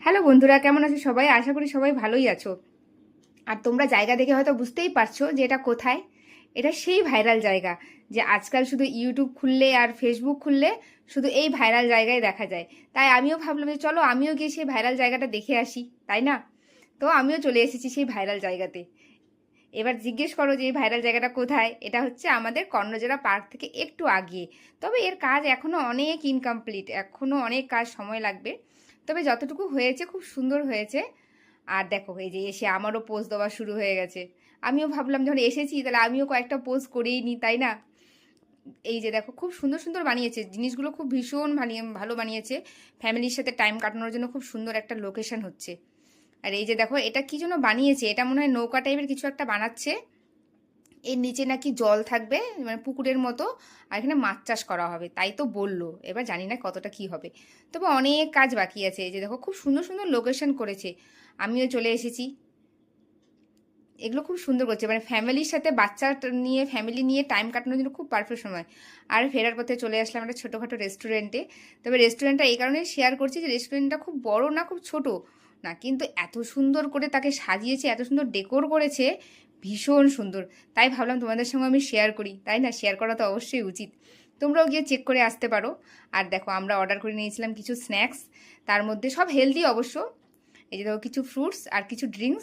Hello বন্ধুরা, কেমন আছো সবাই? আশা করি সবাই ভালোই আছো। আর তোমরা জায়গা দেখে হয়তো বুঝতেই পারছো যে এটা কোথায়। এটা সেই ভাইরাল জায়গা যে আজকাল শুধু ইউটিউব খুললে আর ফেসবুক খুললে শুধু এই ভাইরাল জায়গায় দেখা যায়। তাই আমিও ভাবলাম যে চলো আমিও গিয়ে সেই ভাইরাল জায়গাটা দেখে আসি, তাই না? তো আমিও চলে এসেছি সেই ভাইরাল জায়গাতে। এবার জিজ্ঞেস করো যে এই ভাইরাল জায়গাটা কোথায়? এটা হচ্ছে আমাদের কর্ণজোড়া পার্ক থেকে একটু আগিয়ে। তবে এর কাজ এখনো অনেক ইনকমপ্লিট, এখনো অনেক কাজ সময় লাগবে। তবে যতটুকু হয়েছে খুব সুন্দর হয়েছে। আর দেখো এই যে এসে আমারও পোজ দেওয়া শুরু হয়ে গেছে। আমিও ভাবলাম যখন এসেছি তাহলে আমিও কয়েকটা পোজ করেই নিই, তাই না? এই যে দেখো খুব সুন্দর সুন্দর বানিয়েছে জিনিসগুলো, খুব ভীষণ ভালো বানিয়েছে। ফ্যামিলির সাথে টাইম কাটানোর জন্য খুব সুন্দর একটা লোকেশন হচ্ছে। আর এই যে দেখো এটা কি জন্য বানিয়েছে, এটা মনে হয় নৌকা টাইপের কিছু একটা বানাচ্ছে। এর নিচে নাকি জল থাকবে, মানে পুকুরের মতো। আর এখানে মাছ চাষ করা হবে তাই তো বললো, এবার জানি না কতটা কি হবে। তবে অনেক কাজ বাকি আছে। এই যে দেখো খুব সুন্দর সুন্দর লোকেশন করেছে। আমিও চলে এসেছি। এগুলো খুব সুন্দর করছে, মানে ফ্যামিলির সাথে বাচ্চা নিয়ে ফ্যামিলি নিয়ে টাইম কাটানোর জন্য খুব পারফেক্ট সময়। আর ফেরার পথে চলে আসলাম একটা ছোটোখাটো রেস্টুরেন্টে। তবে রেস্টুরেন্টটা এই কারণে শেয়ার করছি যে রেস্টুরেন্টটা খুব বড় না, খুব ছোট না, কিন্তু এত সুন্দর করে তাকে সাজিয়েছে, এত সুন্দর ডেকোর করেছে, ভীষণ সুন্দর। তাই ভাবলাম তোমাদের সঙ্গে আমি শেয়ার করি, তাই না? শেয়ার করা তো অবশ্যই উচিত। তোমরাও গিয়ে চেক করে আসতে পারো। আর দেখো আমরা অর্ডার করে নিয়েছিলাম কিছু স্ন্যাক্স, তার মধ্যে সব হেলদি অবশ্য। এই যে দেখো কিছু ফ্রুটস আর কিছু ড্রিঙ্কস,